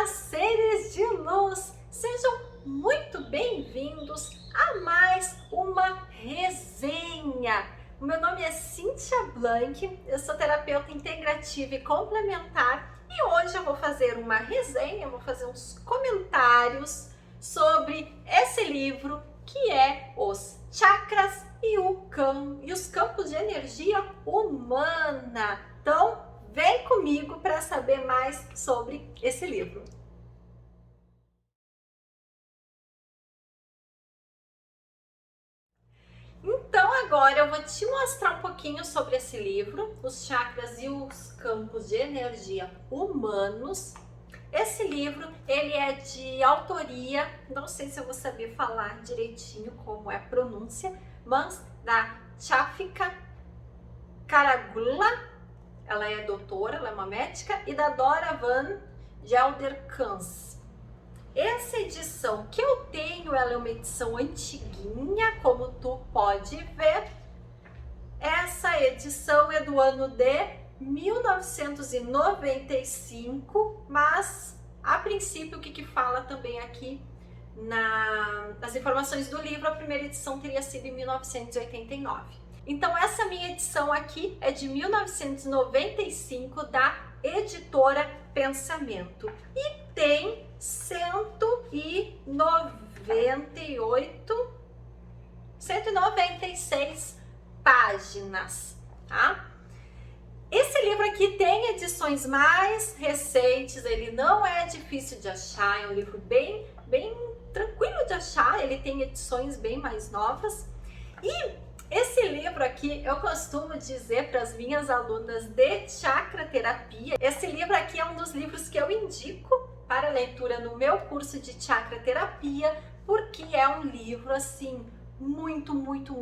Olá, seres de luz! Sejam muito bem-vindos a mais uma resenha. O meu nome é Cíntia Blanc, eu sou terapeuta integrativa e complementar e hoje eu vou fazer uma resenha, vou fazer uns comentários sobre esse livro que é Os Chakras e os Campos de Energia Humana. Então, vem comigo para saber mais sobre esse livro. Então agora eu vou te mostrar um pouquinho sobre esse livro, Os Chakras e os Campos de Energia Humanos. Esse livro, ele é de autoria, não sei se eu vou saber falar direitinho como é a pronúncia, mas da Chafika Karagula. Ela é doutora, ela é uma médica, e da Dora Van Gelderkans. Essa edição que eu tenho, ela é uma edição antiguinha, como tu pode ver. Essa edição é do ano de 1995, mas a princípio o que fala também aqui nas informações do livro, a primeira edição teria sido em 1989. Então essa minha edição aqui é de 1995 da editora Pensamento e tem 196 páginas, tá? Esse livro aqui tem edições mais recentes, ele não é difícil de achar, é um livro bem tranquilo de achar, ele tem edições bem mais novas. E esse livro aqui, eu costumo dizer para as minhas alunas de chakra terapia, esse livro aqui é um dos livros que eu indico para leitura no meu curso de chakra terapia, porque é um livro assim muito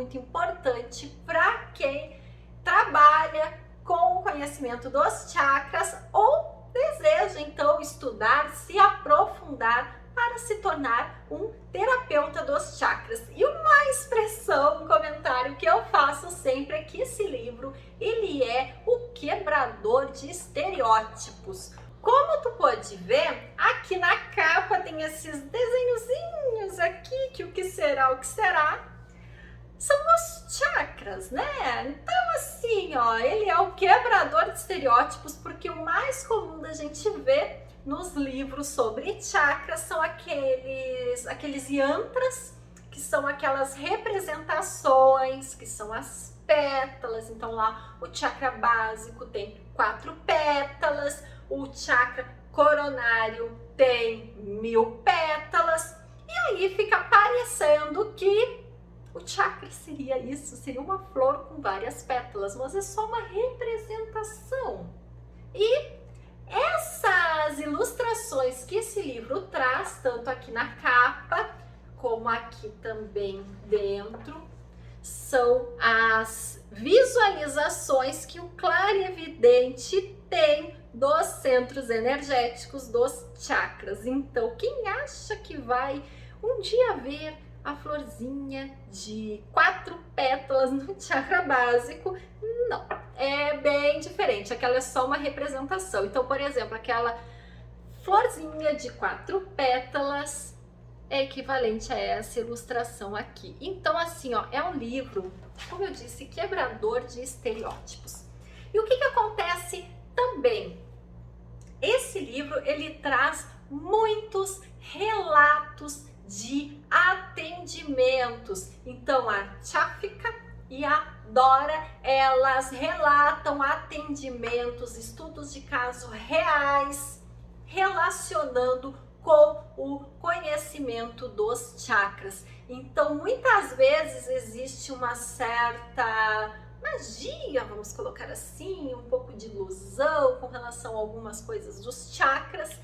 importante para quem trabalha com o conhecimento dos chakras ou deseja então estudar, se aprofundar para se tornar um terapeuta dos chakras. E uma expressão, um comentário que eu faço sempre é que esse livro, ele é o quebrador de estereótipos. Como tu pode ver, aqui na capa tem esses desenhozinhos aqui, que o que será, são os chakras, né? Então assim, ó, ele é o quebrador de estereótipos, porque o mais comum da gente ver nos livros sobre chakras são aqueles yantras, que são aquelas representações, que são as pétalas. Então lá o chakra básico tem 4 pétalas, o chakra coronário tem 1000 pétalas, e aí fica parecendo que o chakra seria isso, seria uma flor com várias pétalas, mas é só uma representação. E essas ilustrações que esse livro traz, tanto aqui na capa, como aqui também dentro, são as visualizações que o clarividente tem dos centros energéticos dos chakras. Então, quem acha que vai um dia ver a florzinha de 4 pétalas no chakra básico, não, é bem diferente, aquela é só uma representação. Então, por exemplo, aquela florzinha de 4 pétalas é equivalente a essa ilustração aqui. Então, assim, ó, é um livro, como eu disse, quebrador de estereótipos. E o que acontece também? Esse livro, ele traz muitos relatos de atendimentos. Então a Chafika e a Dora, elas relatam atendimentos, estudos de caso reais, relacionando com o conhecimento dos chakras. Então muitas vezes existe uma certa magia, vamos colocar assim, um pouco de ilusão com relação a algumas coisas dos chakras.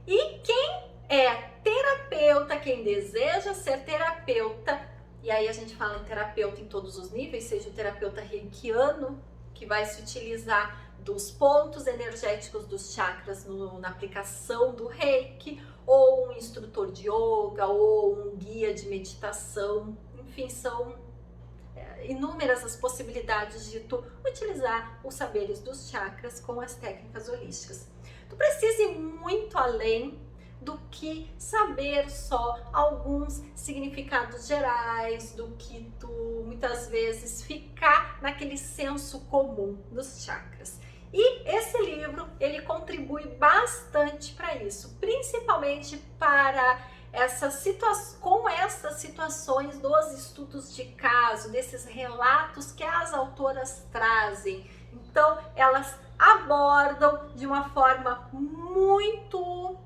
E quem é terapeuta, quem deseja ser terapeuta, e aí a gente fala em terapeuta em todos os níveis, seja o terapeuta reikiano, que vai se utilizar dos pontos energéticos dos chakras na aplicação do reiki, ou um instrutor de yoga, ou um guia de meditação, enfim, são inúmeras as possibilidades de tu utilizar os saberes dos chakras com as técnicas holísticas. Tu precisa ir muito além do que saber só alguns significados gerais, do que tu muitas vezes ficar naquele senso comum dos chakras. E esse livro, ele contribui bastante para isso, principalmente para essas situações dos estudos de caso, desses relatos que as autoras trazem. Então, elas abordam de uma forma muito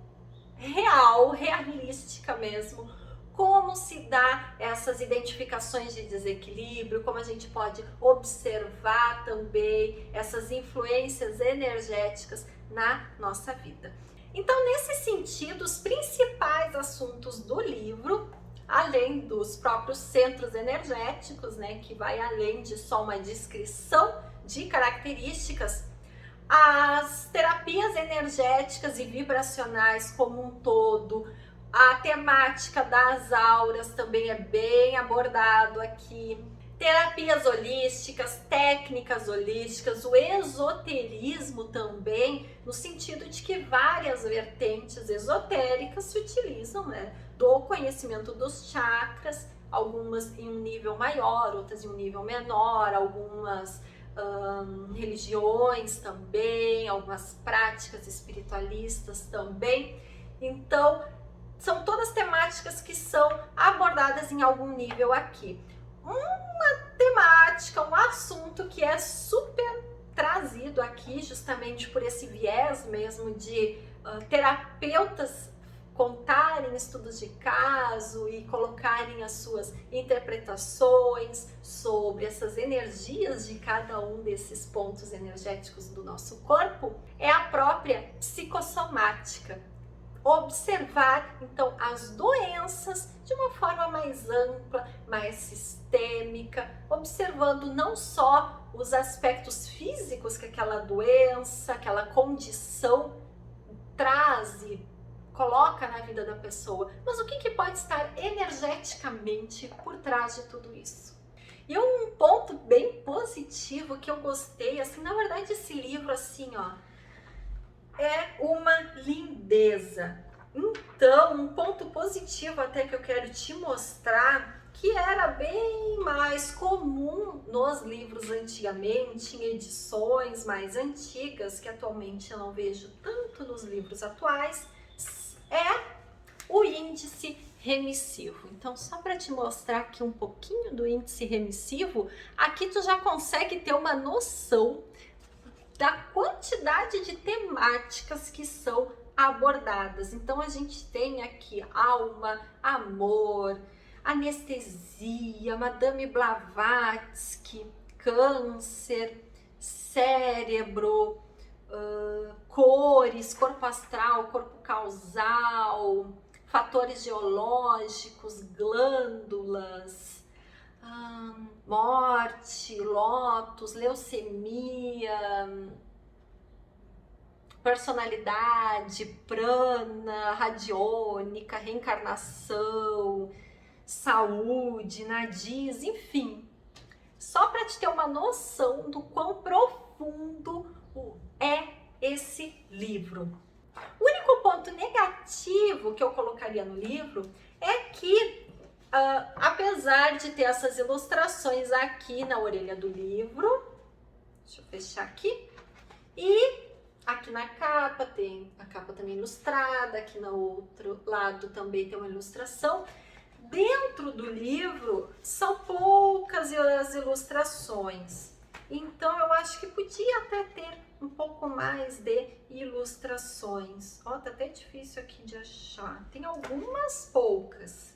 realística mesmo, como se dá essas identificações de desequilíbrio, como a gente pode observar também essas influências energéticas na nossa vida. Então, nesse sentido, os principais assuntos do livro, além dos próprios centros energéticos, né, que vai além de só uma descrição de características, as terapias energéticas e vibracionais como um todo, a temática das auras também é bem abordado aqui, terapias holísticas, técnicas holísticas, o esoterismo também, no sentido de que várias vertentes esotéricas se utilizam, né, do conhecimento dos chakras, algumas em um nível maior, outras em um nível menor, algumas religiões também, algumas práticas espiritualistas também. Então, são todas temáticas que são abordadas em algum nível aqui. Uma temática, um assunto que é super trazido aqui justamente por esse viés mesmo de terapeutas contarem estudos de caso e colocarem as suas interpretações sobre essas energias de cada um desses pontos energéticos do nosso corpo, é a própria psicossomática. Observar, então, as doenças de uma forma mais ampla, mais sistêmica, observando não só os aspectos físicos que aquela doença, aquela condição traz e coloca na vida da pessoa, mas o que pode estar energeticamente por trás de tudo isso. E um ponto bem positivo que eu gostei, assim, na verdade esse livro, assim, ó, é uma lindeza. Então, um ponto positivo até que eu quero te mostrar, que era bem mais comum nos livros antigamente, em edições mais antigas, que atualmente eu não vejo tanto nos livros atuais, é o índice remissivo. Então, só para te mostrar aqui um pouquinho do índice remissivo, aqui tu já consegue ter uma noção da quantidade de temáticas que são abordadas. Então, a gente tem aqui alma, amor, anestesia, Madame Blavatsky, câncer, cérebro, cores, corpo astral, corpo causal, fatores geológicos, glândulas, morte, lótus, leucemia, personalidade, prana, radiônica, reencarnação, saúde, nadis, enfim. Só para te ter uma noção do quão profundo é esse livro. O único ponto negativo que eu colocaria no livro é que, apesar de ter essas ilustrações aqui na orelha do livro, deixa eu fechar aqui, e aqui na capa tem a capa também ilustrada, aqui no outro lado também tem uma ilustração. Dentro do livro são poucas as ilustrações, então eu acho que podia até ter um pouco mais de ilustrações. Ó, tá até difícil aqui de achar. Tem algumas poucas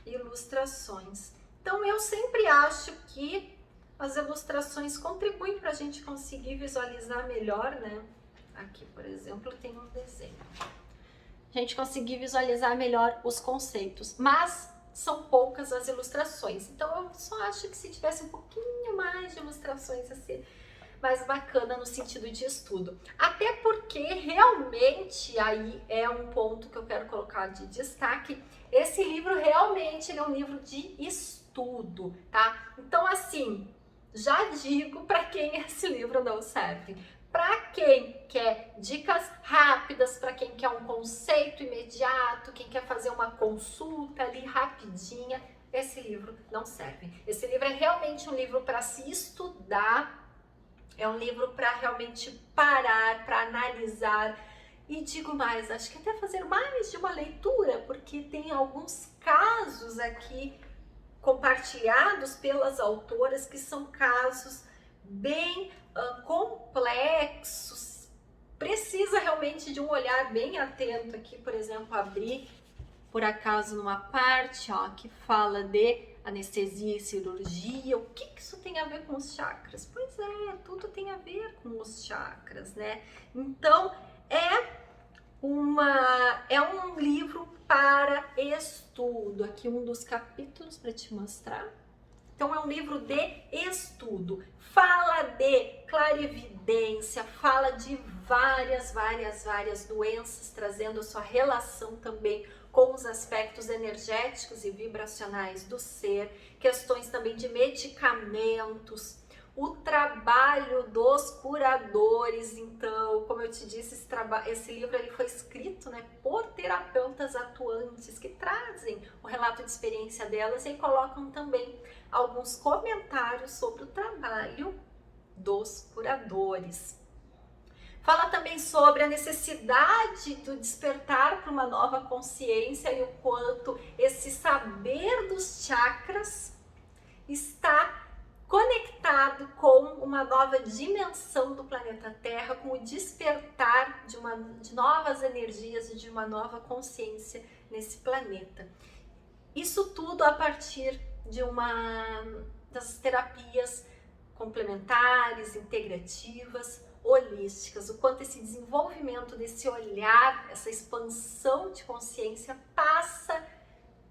ilustrações. Então eu sempre acho que as ilustrações contribuem para a gente conseguir visualizar melhor, né? Aqui, por exemplo, tem um desenho. A gente conseguir visualizar melhor os conceitos, mas são poucas as ilustrações. Então eu só acho que se tivesse um pouquinho mais de ilustrações, ia ser mais bacana no sentido de estudo. Até porque realmente aí é um ponto que eu quero colocar de destaque. Esse livro realmente é um livro de estudo, tá? Então assim, já digo para quem esse livro não serve. para quem quer dicas rápidas, para quem quer um conceito imediato, quem quer fazer uma consulta ali rapidinha, esse livro não serve. Esse livro é realmente um livro para se estudar, é um livro para realmente parar, para analisar. E digo mais, acho que até fazer mais de uma leitura, porque tem alguns casos aqui compartilhados pelas autoras que são casos bem complexos. Precisa realmente de um olhar bem atento aqui, por exemplo, abrir por acaso numa parte que fala de anestesia e cirurgia. O que isso tem a ver com os chakras? Pois é, tudo tem a ver com os chakras, né? Então, é um livro para estudo. Aqui um dos capítulos para te mostrar. Então, é um livro de estudo. Fala de clarividência, fala de várias doenças, trazendo a sua relação também com os aspectos energéticos e vibracionais do ser, questões também de medicamentos, o trabalho dos curadores. Então, como eu te disse, esse livro ele foi escrito, né, por terapeutas atuantes que trazem o relato de experiência delas e colocam também alguns comentários sobre o trabalho dos curadores. Fala também sobre a necessidade do despertar para uma nova consciência e o quanto esse saber dos chakras está conectado com uma nova dimensão do planeta Terra, com o despertar de novas energias e de uma nova consciência nesse planeta. Isso tudo a partir de das terapias complementares, integrativas, holísticas, o quanto esse desenvolvimento desse olhar, essa expansão de consciência passa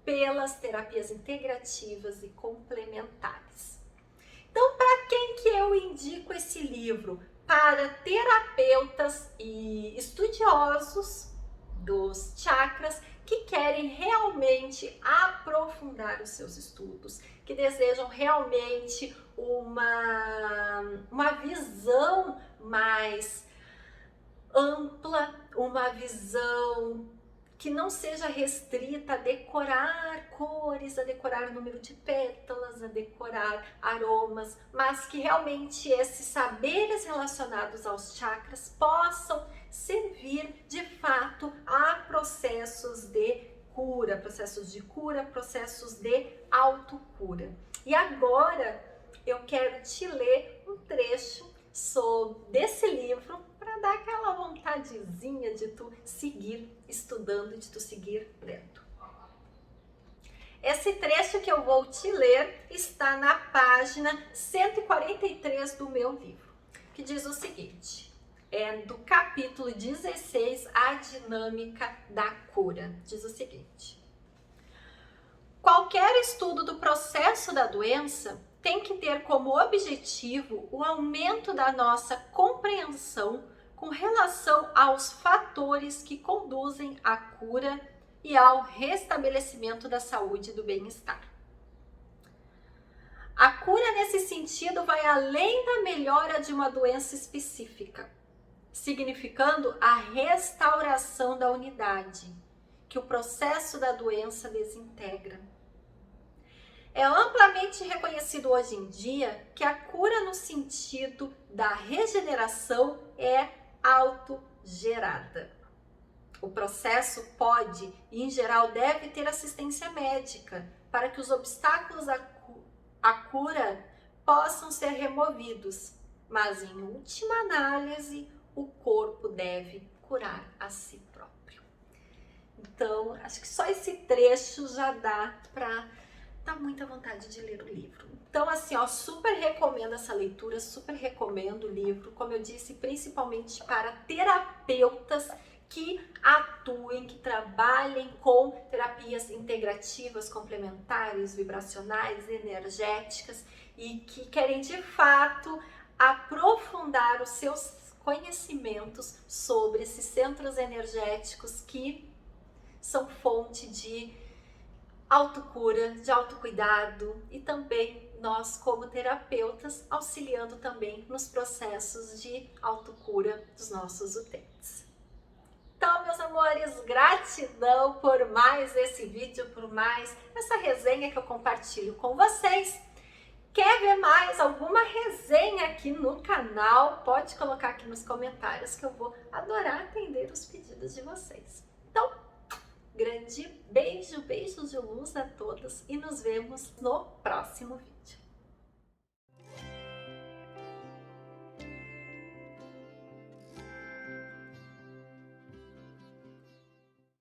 pelas terapias integrativas e complementares. Então, para quem que eu indico esse livro? Para terapeutas e estudiosos dos chakras que querem realmente aprofundar os seus estudos, que desejam realmente uma visão mais ampla, uma visão que não seja restrita a decorar cores, a decorar número de pétalas, a decorar aromas, mas que realmente esses saberes relacionados aos chakras possam servir de fato a processos de cura, processos de autocura. E agora eu quero te ler um trecho desse livro para dar aquela vontadezinha de tu seguir estudando, de tu seguir lendo. Esse trecho que eu vou te ler está na página 143 do meu livro, que diz o seguinte, é do capítulo 16, A Dinâmica da Cura. Diz o seguinte: qualquer estudo do processo da doença tem que ter como objetivo o aumento da nossa compreensão com relação aos fatores que conduzem à cura e ao restabelecimento da saúde e do bem-estar. A cura nesse sentido vai além da melhora de uma doença específica, significando a restauração da unidade que o processo da doença desintegra. É amplamente reconhecido hoje em dia que a cura no sentido da regeneração é autogerada. O processo pode e, em geral, deve ter assistência médica para que os obstáculos à cura possam ser removidos, mas, em última análise, o corpo deve curar a si próprio. Então, acho que só esse trecho já dá para dar muita vontade de ler o livro. Então, assim, super recomendo essa leitura, super recomendo o livro, como eu disse, principalmente para terapeutas que atuem, que trabalhem com terapias integrativas, complementares, vibracionais, energéticas e que querem, de fato, aprofundar os seus conhecimentos sobre esses centros energéticos que são fonte de autocura, de autocuidado e também nós como terapeutas auxiliando também nos processos de autocura dos nossos utentes. Então, meus amores, gratidão por mais esse vídeo, por mais essa resenha que eu compartilho com vocês. Quer ver mais alguma resenha aqui no canal? Pode colocar aqui nos comentários que eu vou adorar atender os pedidos de vocês. Então, grande beijo, beijos de luz a todos e nos vemos no próximo vídeo.